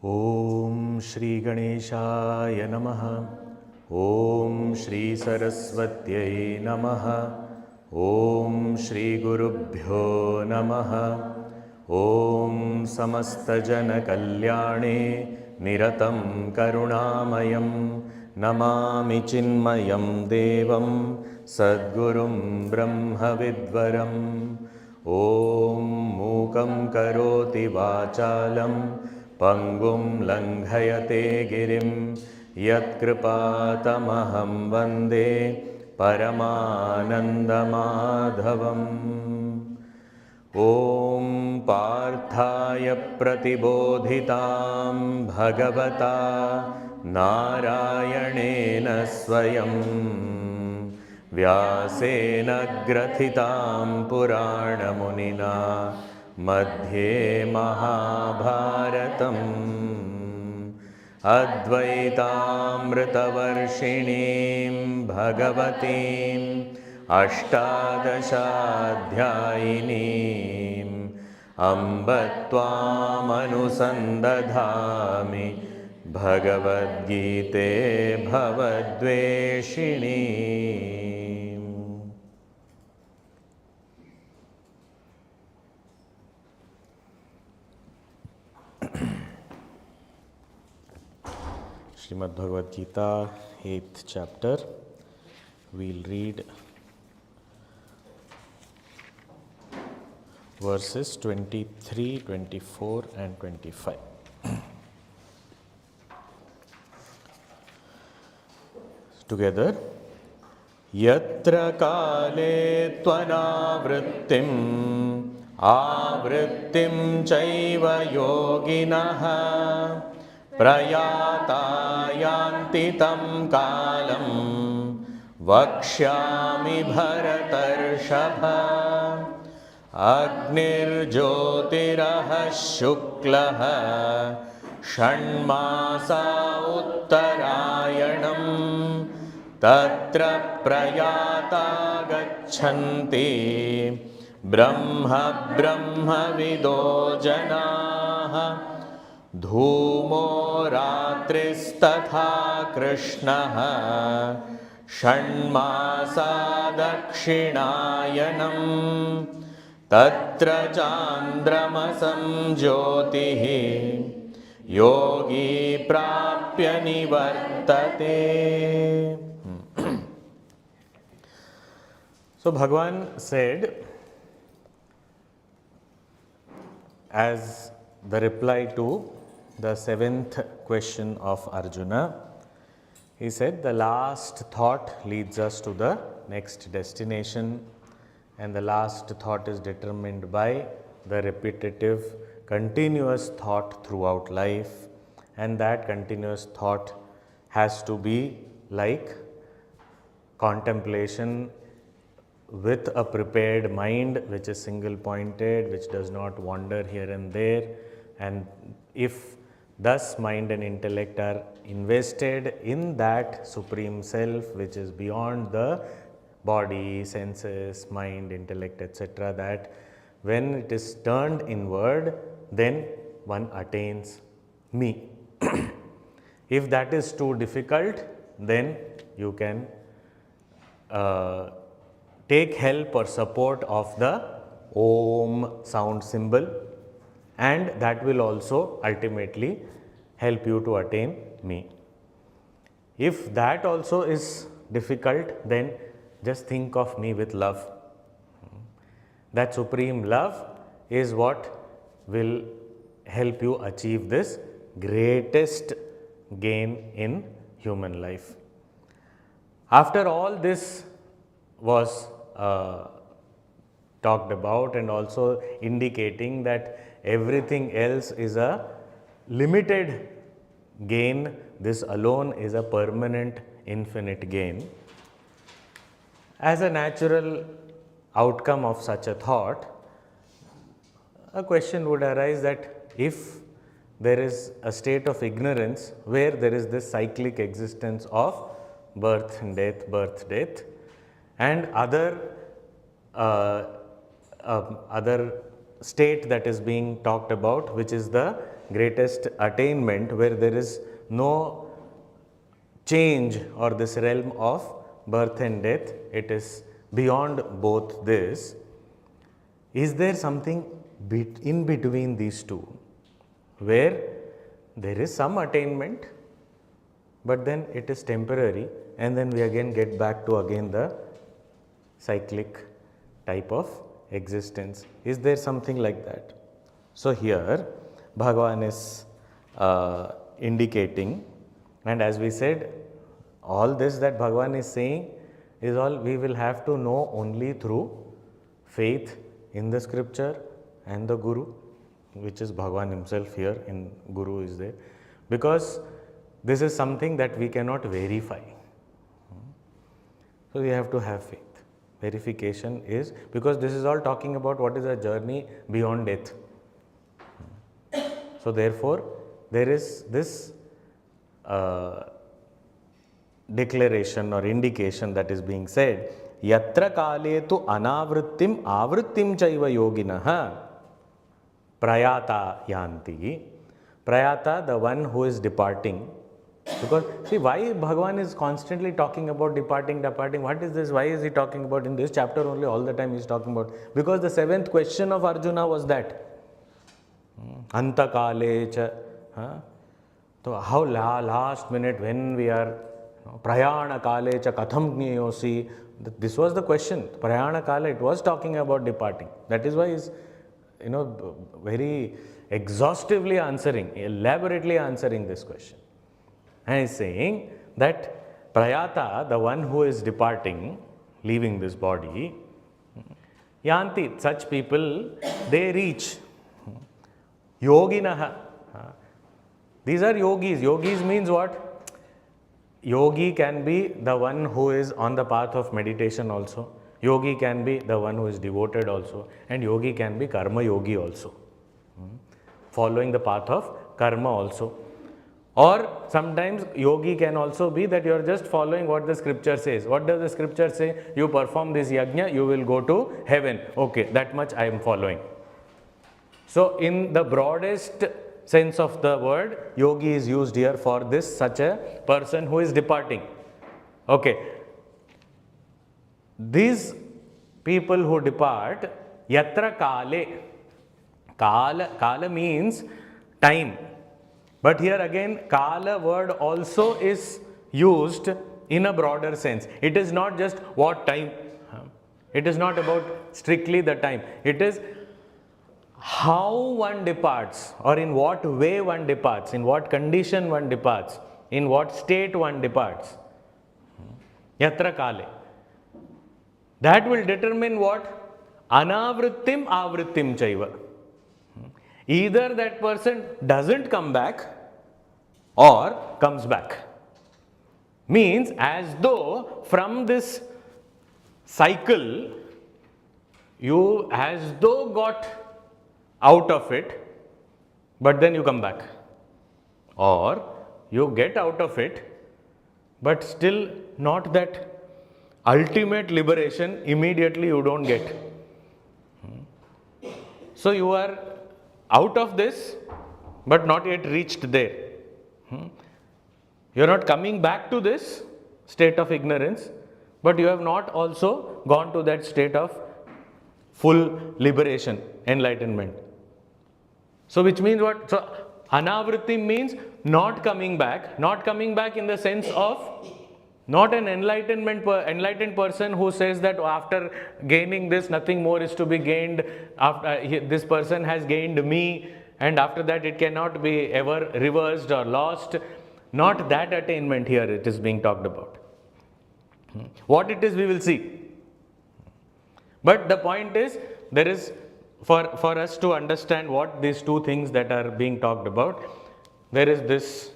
Om Shri Ganeshaya Namaha. Om Shri Saraswatyai Namaha. Om Shri Gurubhyo Namaha. Om Samasta Jana Kalyane Niratam Karunamayam Namami Chinmayam Devam Sadgurum Brahma Vidvaram. Om Mukam Karoti Vachalam Pangum Langhayate Girim Yat Kripatamaham Vande Paramanandamadhavam. Om Parthaya Pratibodhitam Bhagavata Narayanena Swayam Vyasena Grathitam Purana Munina Madhye Mahabharatam Advaitamritavarshinim Bhagavatim Ashtadashadhyayinim Amba Tvam Anusandadhami Bhagavad Gita Bhavadveshinim. Srimad Bhagavad Gita, 8th chapter. We'll read verses 23, 24 and 25. Together. Yatra kale tvanavrittim avrittim chaiva yoginaha prayata yanti tam kalam vakshyami bharatarshapha Agnir Jyotiraha Shuklaha Shanmasa Uttarayanam Tatra Prayata Gachanti Brahma Brahma Vido Janaha Dhumo Ratristatha Krishnaha Shanmasa Dakshinayanam Tatra Chandramasam Jyotihi Yogi Prapya Nivartate. So Bhagavan said, as the reply to the 7th question of Arjuna, he said the last thought leads us to the next destination. And the last thought is determined by the repetitive, continuous thought throughout life. And that continuous thought has to be like contemplation with a prepared mind, which is single pointed, which does not wander here and there. And if thus mind and intellect are invested in that Supreme Self, which is beyond the body, senses, mind, intellect, etc., that when it is turned inward, then one attains me. If that is too difficult, then you can take help or support of the Om sound symbol, and that will also ultimately help you to attain me. If that also is difficult, then just think of me with love. That supreme love is what will help you achieve this greatest gain in human life. After all this was talked about, and also indicating that everything else is a limited gain, this alone is a permanent infinite gain. As a natural outcome of such a thought, a question would arise that if there is a state of ignorance where there is this cyclic existence of birth, death, and other state that is being talked about, which is the greatest attainment where there is no change or this realm of birth and death, it is beyond both this. Is there something in between these two where there is some attainment, but then it is temporary, and then we again get back to again the cyclic type of existence? Is there something like that? So here Bhagavan is indicating, and as we said, all this that Bhagavan is saying is all we will have to know only through faith in the scripture and the Guru, which is Bhagavan himself here, in Guru is there, because this is something that we cannot verify. So we have to have faith. Verification is, because this is all talking about what is a journey beyond death. So therefore, there is this declaration or indication that is being said, yatra kale tu anavrittim avrittim chaiva yoginaha prayata yanti. Prayata, the one who is departing. Because see, why Bhagavan is constantly talking about departing, what is this? Why is he talking about in this chapter only all the time he is talking about? Because the seventh question of Arjuna was that. Anta kale cha. So how last minute when we are prayana kale cha katham jnayosi. This was the question. Prayana kale, it was talking about departing. That is why he is very exhaustively answering, elaborately answering this question. And he is saying that prayata, the one who is departing, leaving this body, yanti, such people, they reach yoginaha. These are yogis. Yogis means what? Yogi can be the one who is on the path of meditation also. Yogi can be the one who is devoted also. And yogi can be karma yogi also. Following the path of karma also. Or sometimes yogi can also be that you are just following what the scripture says. What does the scripture say? You perform this yajna, you will go to heaven. Okay, that much I am following. So in the broadest sense of the word, yogi is used here for this, such a person who is departing. Okay. These people who depart, yatra kale. Kala means time. But here again, kala word also is used in a broader sense. It is not just what time. It is not about strictly the time. It is how one departs, or in what way one departs, in what condition one departs, in what state one departs. Yatra kale. That will determine what? Anavrittim avrittim chaiva. Either that person doesn't come back or comes back. Means as though from this cycle you as though got out of it, but then you come back. Or you get out of it, but still not that ultimate liberation immediately you don't get. So you are out of this, but not yet reached there. You are not coming back to this state of ignorance, but you have not also gone to that state of full liberation, enlightenment. So which means what? So anavritti means not coming back in the sense of not an enlightened person who says that after gaining this nothing more is to be gained, after this person has gained me, and after that it cannot be ever reversed or lost. Not that attainment here it is being talked about. What it is we will see. But the point is, there is, for us to understand what these two things that are being talked about, there is this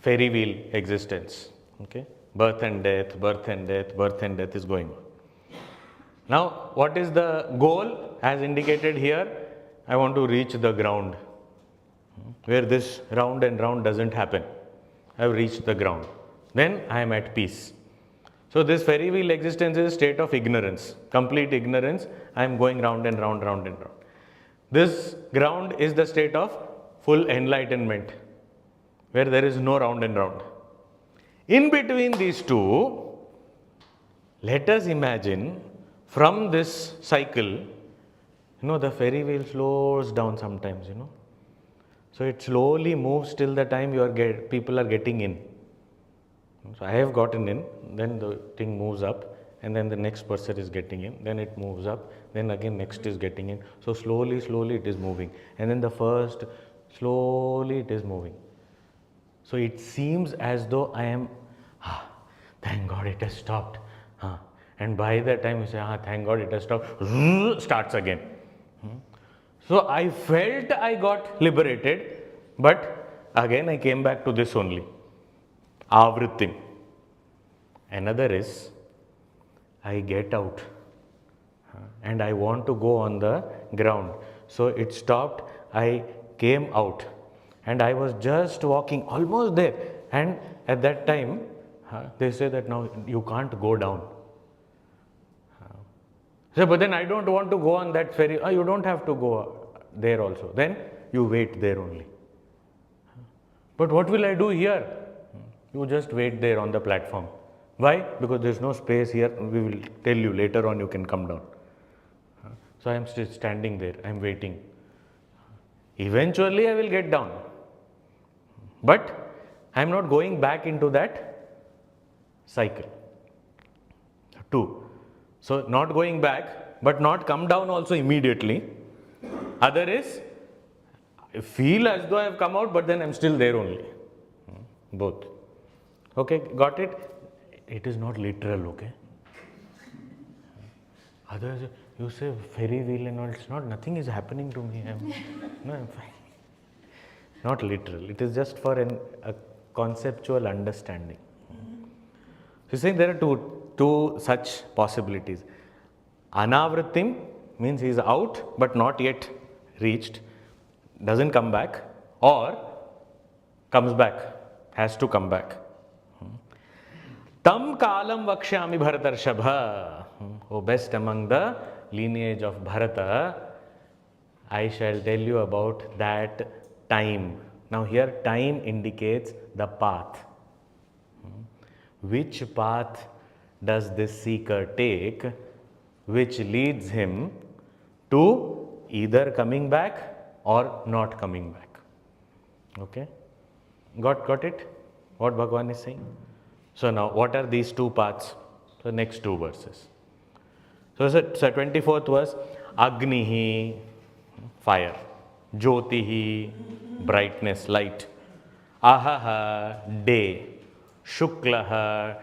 fairy wheel existence. Okay? Birth and death, birth and death, birth and death is going on. Now, what is the goal? As indicated here, I want to reach the ground where this round and round doesn't happen. I have reached the ground. Then I am at peace. So this fairy wheel existence is a state of ignorance, complete ignorance. I am going round and round, round and round. This ground is the state of full enlightenment, where there is no round and round. In between these two, let us imagine from this cycle, the Ferry wheel slows down sometimes, So it slowly moves till the time people are getting in. So I have gotten in, then the thing moves up, and then the next person is getting in, then it moves up, then again next is getting in. So slowly it is moving. And then the first, slowly it is moving. So it seems as though I am, thank God it has stopped. And by the time you say, thank God it has stopped, starts again. So I felt I got liberated, but again I came back to this only. Avrittim. Another is, I get out and I want to go on the ground. So it stopped, I came out and I was just walking almost there, and at that time they say that now you can't go down. So, but then I don't want to go on that ferry. You don't have to go there also. Then you wait there only. But what will I do here? You just wait there on the platform. Why? Because there is no space here. We will tell you later on, you can come down. So I am still standing there. I am waiting. Eventually I will get down. But I am not going back into that cycle. 2. So not going back, but not come down also immediately. Other is, I feel as though I have come out, but then I am still there only. Both. Okay, got it? It is not literal, okay? Otherwise, you say ferry wheel and all, it's not, nothing is happening to me. I'm fine. Not literal. It is just for a conceptual understanding. So, saying there are two such possibilities. Anavrittim means he is out but not yet reached, doesn't come back, or comes back, has to come back. Tam kalam vakshyami Bharatarshabha. Oh, best among the lineage of Bharata, I shall tell you about that time. Now here time indicates the path. Which path does this seeker take which leads him to either coming back or not coming back? Okay? Got it? What Bhagavan is saying? So now what are these two paths? The next two verses. So 24th verse, Agnihi, fire, Jyotihi, brightness, light, Ahaha, day, Shuklaha,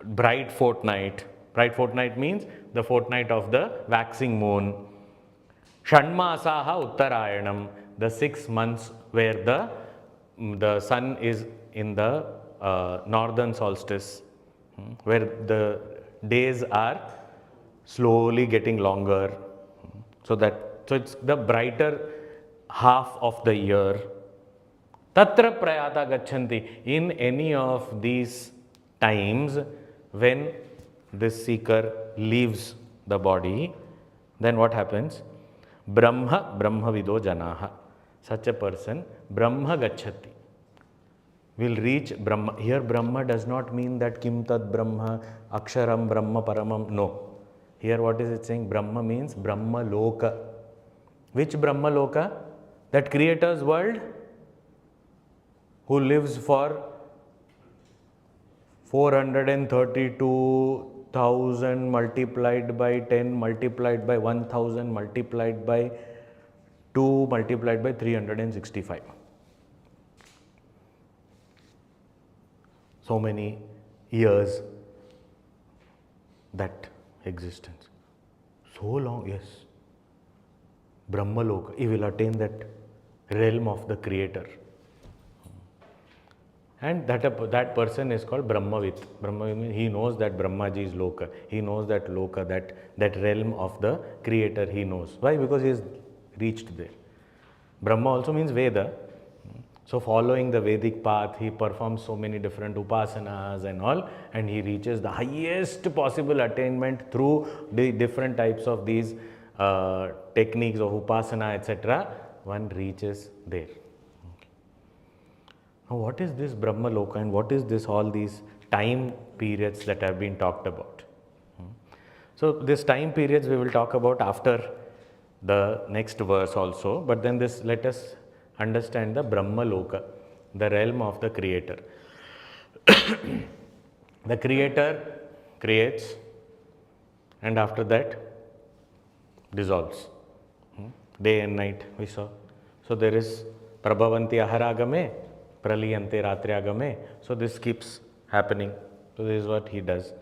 bright fortnight. Bright fortnight means the fortnight of the waxing moon. Shanmasaha Uttarayanam, the 6 months where the sun is in the northern solstice, where the days are slowly getting longer. So it's the brighter half of the year. Tatra prayata gachanti. In any of these times when this seeker leaves the body, then what happens? Brahmavido janaha. Such a person, Brahma gacchati, will reach Brahma. Here Brahma does not mean that Kim Tad Brahma, Aksharam Brahma Paramam. No. Here what is it saying? Brahma means Brahma Loka. Which Brahma Loka? That Creator's world, who lives for 432,000 multiplied by 10 multiplied by 1000 multiplied by 2 multiplied by 365. So many years, that existence. So long, yes. Brahmaloka, he will attain that realm of the Creator. And that person is called Brahmavit. Brahmavit means he knows that Brahmaji is Loka. He knows that Loka, that realm of the Creator he knows. Why? Because he has reached there. Brahma also means Veda. So following the Vedic path, he performs so many different upasanas and all, and he reaches the highest possible attainment through the different types of these techniques of upasana, etc. One reaches there. Now, what is this Brahma Loka and what is this, all these time periods that have been talked about? So, this time periods we will talk about after the next verse also, but then this, let us understand the Brahma Loka, the realm of the Creator. The Creator creates and after that dissolves. Day and night we saw. So, there is Prabhavanti Aharagame, Praliyante Ratriagame. So, this keeps happening. So, this is what he does.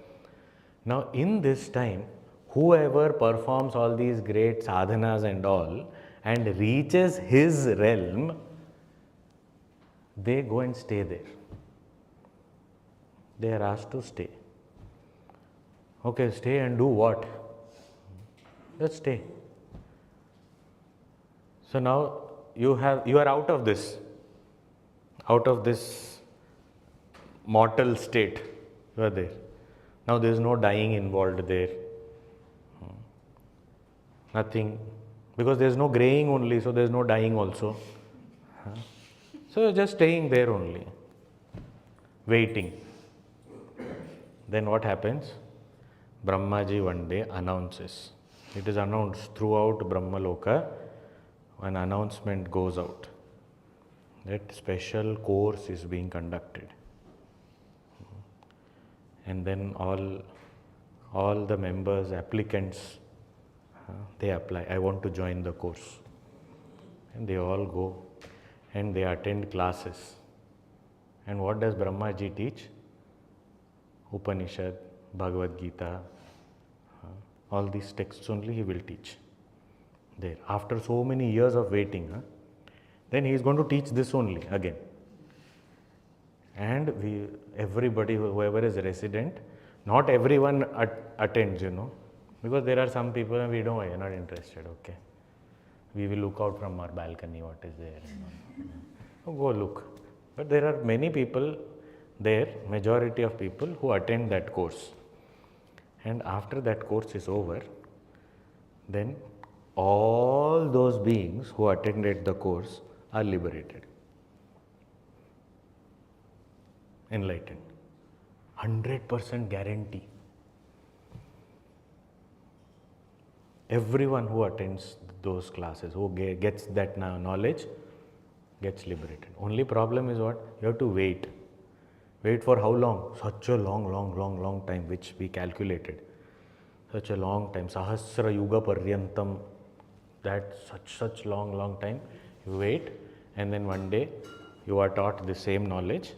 Now, in this time, whoever performs all these great sadhanas and all and reaches his realm, they go and stay there. They are asked to stay. Okay, stay and do what? Just stay. So now you are out of this mortal state. You are there. Now there is no dying involved there. Nothing, because there is no graying only, so there is no dying also. So you are just staying there only, waiting. Then what happens? Brahmaji one day announces. It is announced throughout Brahma Loka. An announcement goes out that special course is being conducted, and then all the members, applicants, they apply. I want to join the course, and they all go and they attend classes. And what does Brahmaji teach? Upanishad, Bhagavad Gita, all these texts only he will teach there. After so many years of waiting, then he is going to teach this only again. And everybody, whoever is resident, not everyone attends, because there are some people and we don't, we are not interested, okay. We will look out from our balcony what is there. Go look. But there are many people there, majority of people who attend that course. And after that course is over, then all those beings who attended the course are liberated, enlightened. 100% guarantee. Everyone who attends those classes, who gets that knowledge, gets liberated. Only problem is what? You have to wait. Wait for how long? Such a long time, which we calculated. Such a long time. Sahasra Yuga Paryantam. That such long time. You wait, and then one day you are taught the same knowledge,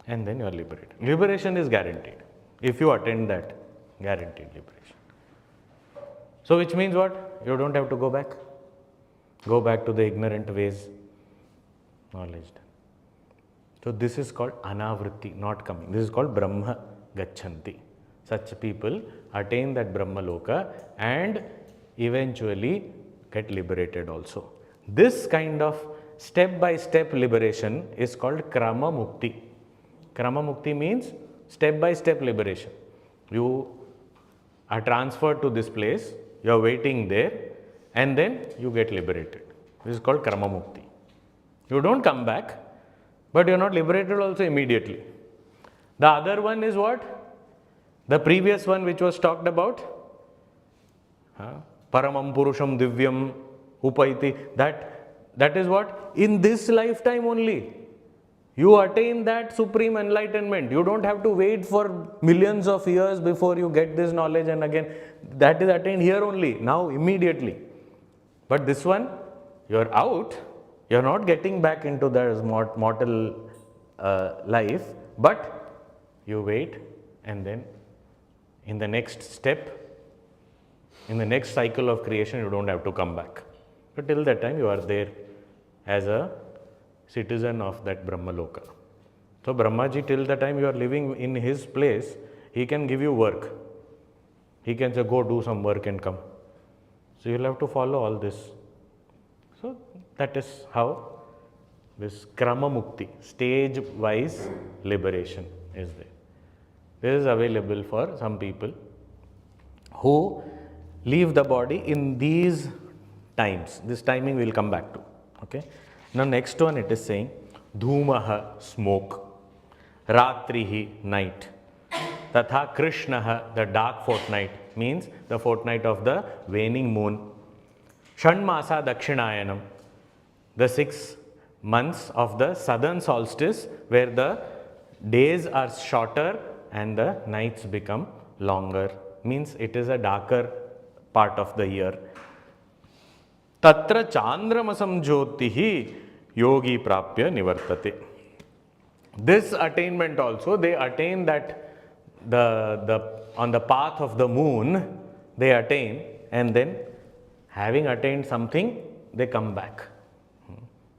and then you are liberated. Liberation is guaranteed. If you attend that, guaranteed liberation. So which means what? You don't have to go back. Go back to the ignorant ways. Knowledge. So this is called anavritti, not coming. This is called Brahma Gacchanti. Such people attain that Brahma Loka and eventually get liberated also. This kind of step-by-step liberation is called Krama Mukti. Krama Mukti means step-by-step liberation. You are transferred to this place, you are waiting there, and then you get liberated. This is called Krama Mukti. You don't come back, but you are not liberated also immediately. The other one is what? The previous one which was talked about, Paramam Purusham Divyam Upaiti, that is what? In this lifetime only, you attain that supreme enlightenment. You don't have to wait for millions of years before you get this knowledge, and again, that is attained here only, now immediately. But this one, you are out, you are not getting back into the mortal life, but you wait, and then in the next step, in the next cycle of creation, you don't have to come back. But till that time, you are there as a citizen of that Brahma Loka. So Brahmaji, till the time you are living in his place, he can give you work. He can say, go do some work and come. So you will have to follow all this. So that is how this Krama Mukti, stage-wise liberation is there. This is available for some people who leave the body in these times. This timing we will come back to. Okay. Now next one it is saying, Dhumaha, smoke. Ratrihi, night. Tatha Krishnaha, the dark fortnight, means the fortnight of the waning moon. Shanmasa Dakshinayanam, the 6 months of the southern solstice, where the days are shorter and the nights become longer, means it is a darker part of the year. Tatra Chandramasam Jyotihi Yogi Prapya Nivartate. This attainment also, they attain that on the path of the moon, they attain, and then having attained something, they come back.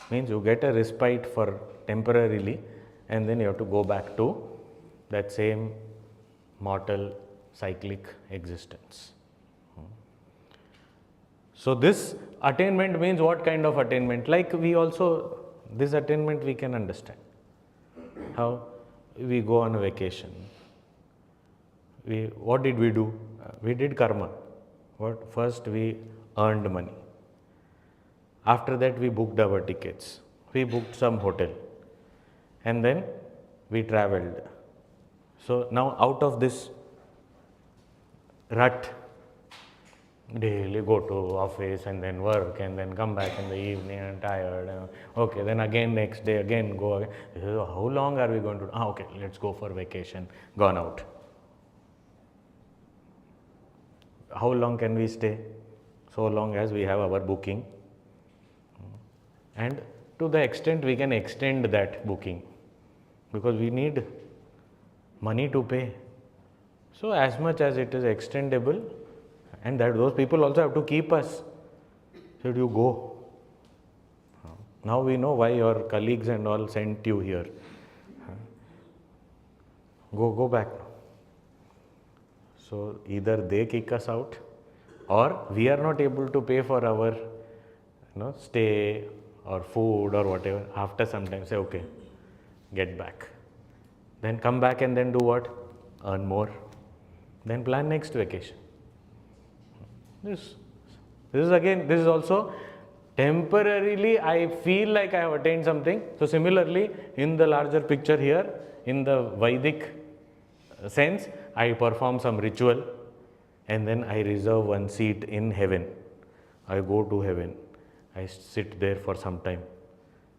Means you get a respite for temporarily, and then you have to go back to that same mortal cyclic existence. So this attainment means what kind of attainment? Like we also, this attainment we can understand. How we go on a vacation. What did we do? We did karma. First we earned money. After that we booked our tickets. We booked some hotel. And then we traveled. So now out of this rut, daily go to office and then work and then come back in the evening and tired. Okay, then again next day again go again. How long are we going to do? Okay, let's go for vacation. Gone out. How long can we stay? So long as we have our booking. And to the extent we can extend that booking, because we need money to pay. So as much as it is extendable, and that those people also have to keep us. Should you go? Now we know why your colleagues and all sent you here. Go back. So either they kick us out, or we are not able to pay for our stay or food or whatever. After some time say, okay, get back. Then come back and then do what? Earn more. Then plan next vacation. This is also temporarily I feel like I have attained something. So similarly, in the larger picture here, in the Vedic sense, I perform some ritual and then I reserve one seat in heaven. I go to heaven. I sit there for some time,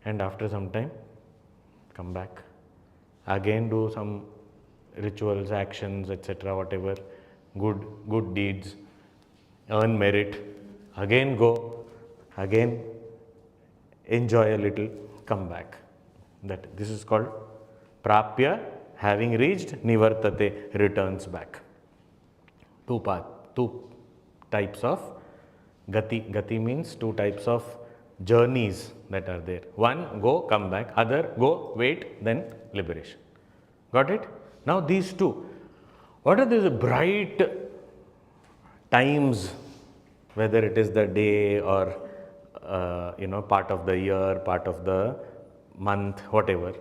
and after some time come back. Again do some rituals, actions, etc., whatever, good deeds, earn merit, again go, again enjoy a little, come back. This is called prapya, having reached, nivartate, returns back. Two types of gati. Gati means two types of journeys that are there. One, go, come back. Other, go, wait, then liberation. Got it? Now these two. What are these bright times, whether it is the day or part of the year, part of the month, whatever,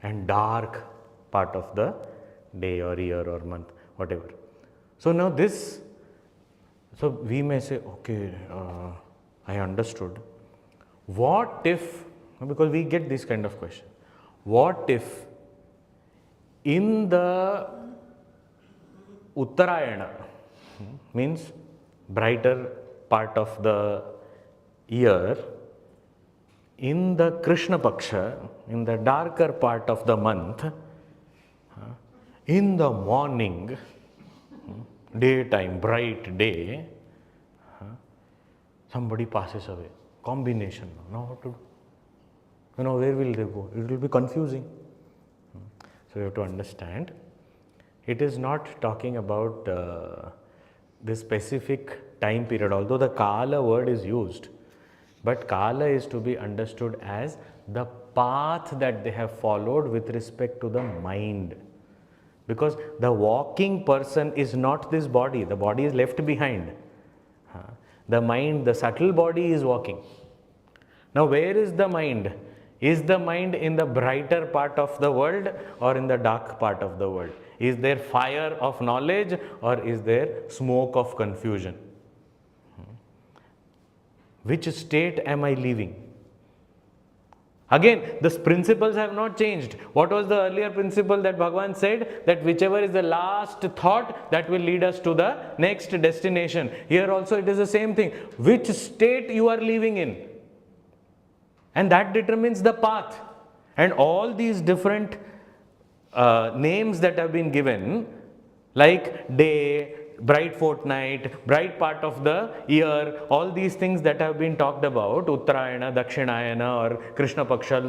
and dark part of the day or year or month, whatever. So now so we may say, okay, I understood. What if, because we get this kind of question, what if in the Uttarayana, means brighter part of the year, in the Krishna Paksha, in the darker part of the month, in the morning, daytime, bright day, somebody passes away. Combination. Now what to do? Where will they go? It will be confusing. So you have to understand, it is not talking about this specific time period, although the Kala word is used. But Kala is to be understood as the path that they have followed with respect to the mind. Because the walking person is not this body, the body is left behind. The mind, the subtle body is walking. Now where is the mind? Is the mind in the brighter part of the world or in the dark part of the world? Is there fire of knowledge or is there smoke of confusion? Which state am I living? Again, the principles have not changed. What was the earlier principle that Bhagavan said? That whichever is the last thought, that will lead us to the next destination. Here also it is the same thing. Which state you are living in? And that determines the path. And all these different names that have been given, like day, bright fortnight, bright part of the year, all these things that have been talked about, Uttarayana, Dakshinayana or Krishna Paksha,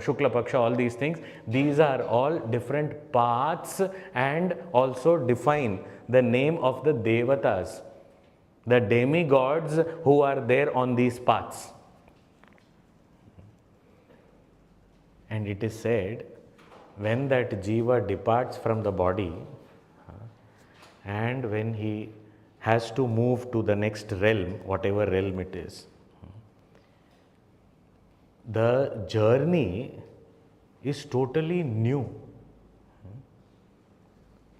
Shukla Paksha, all these things, these are all different paths and also define the name of the Devatas, the demigods who are there on these paths. And it is said, when that jiva departs from the body and when he has to move to the next realm, whatever realm it is, the journey is totally new.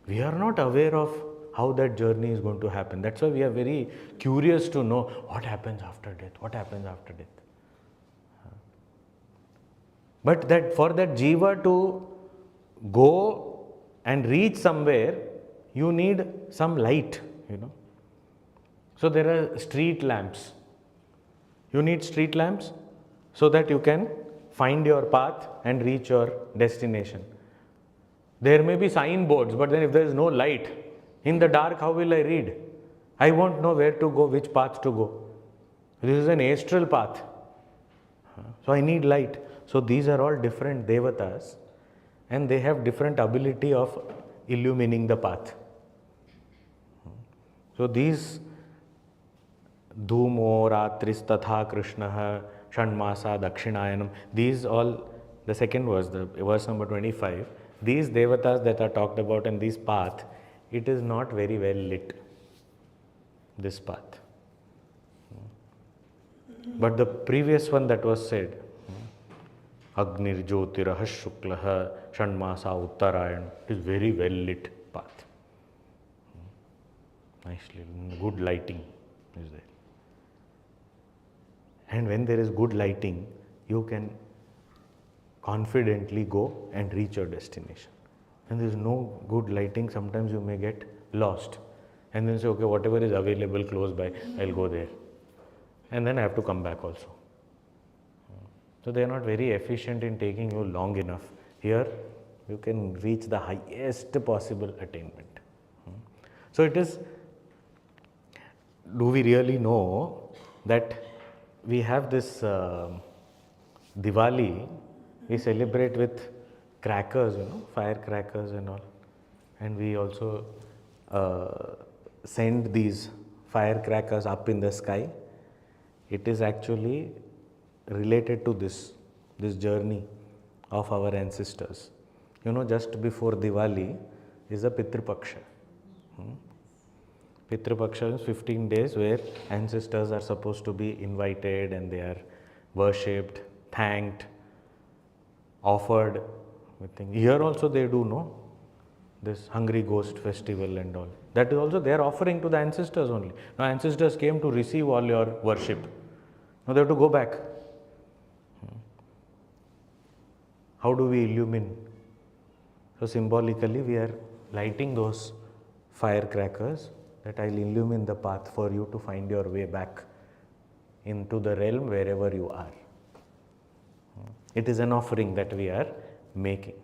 We are not aware of how that journey is going to happen. That's why we are very curious to know what happens after death, what happens after death. But that for that jiva to go and reach somewhere, you need some light, So there are street lamps. You need street lamps so that you can find your path and reach your destination. There may be signboards, but then if there is no light, in the dark, how will I read? I won't know where to go, which path to go. This is an astral path. So I need light. So these are all different devatas and they have different ability of illumining the path. So these Dhumo, Ratris, Tatha, Krishna, Shanmasa, Dakshinayanam, these all, the second verse, the verse number 25, these devatas that are talked about in this path, it is not very well lit, this path. But the previous one that was said, Agnir Jyotirah Shuklaha Shanmasa Uttarayan, it is very well lit path. Nicely, good lighting is there. And when there is good lighting, you can confidently go and reach your destination. When there is no good lighting, sometimes you may get lost. And then say, okay, whatever is available close by, I'll go there. And then I have to come back also. So they are not very efficient in taking you long enough. Here, you can reach the highest possible attainment. So it is, do we really know that we have this Diwali, we celebrate with crackers, firecrackers and all. And we also send these firecrackers up in the sky. It is actually related to this journey of our ancestors. Just before Diwali is a Pitru Paksha. Pitru Paksha is 15 days where ancestors are supposed to be invited and they are worshipped, thanked, offered. Here also they do this Hungry Ghost festival and all. That is also their offering to the ancestors only. Now ancestors came to receive all your worship. Now they have to go back. How do we illumine? So symbolically we are lighting those firecrackers that I'll illumine the path for you to find your way back into the realm wherever you are. It is an offering that we are making.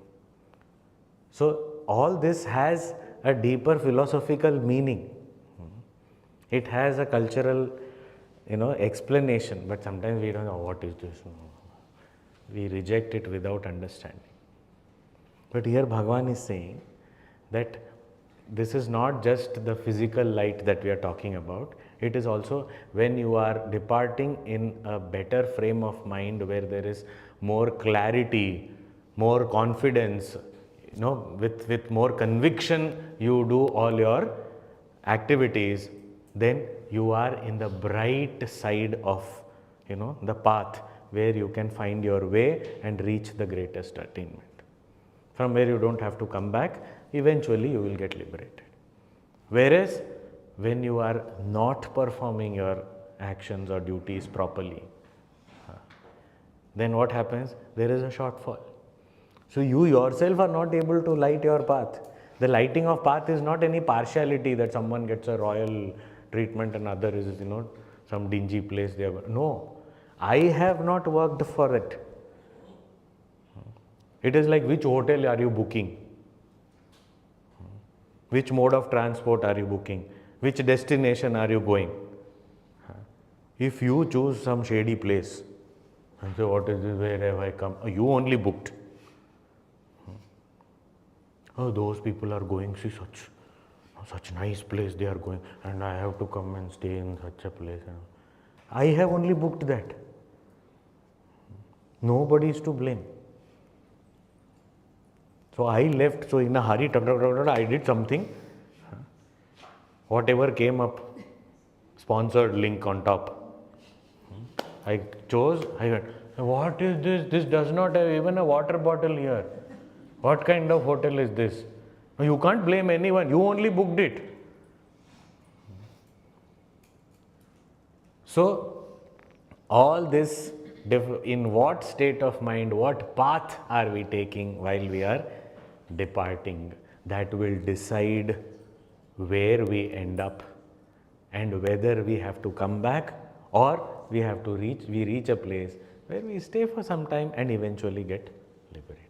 So all this has a deeper philosophical meaning. It has a cultural, explanation, but sometimes we don't know what is this. We reject it without understanding. But here Bhagavan is saying that this is not just the physical light that we are talking about. It is also when you are departing in a better frame of mind where there is more clarity, more confidence, with more conviction you do all your activities, then you are in the bright side of, the path where you can find your way and reach the greatest attainment. From where you don't have to come back, eventually you will get liberated. Whereas when you are not performing your actions or duties properly, then what happens? There is a shortfall. So you yourself are not able to light your path. The lighting of path is not any partiality that someone gets a royal treatment and other is, some dingy place they are. No, I have not worked for it. It is like, which hotel are you booking? Which mode of transport are you booking? Which destination are you going? If you choose some shady place and say, what is this, where have I come? You only booked. Oh, those people are going, see such nice place they are going, and I have to come and stay in such a place. I have only booked that. Nobody is to blame. So I left, so in a hurry, I did something. Whatever came up, sponsored link on top. I chose, I went, what is this? This does not have even a water bottle here. What kind of hotel is this? You can't blame anyone, you only booked it. So, all this, in what state of mind, what path are we taking while we are departing? That will decide where we end up and whether we have to come back or we reach a place where we stay for some time and eventually get liberated.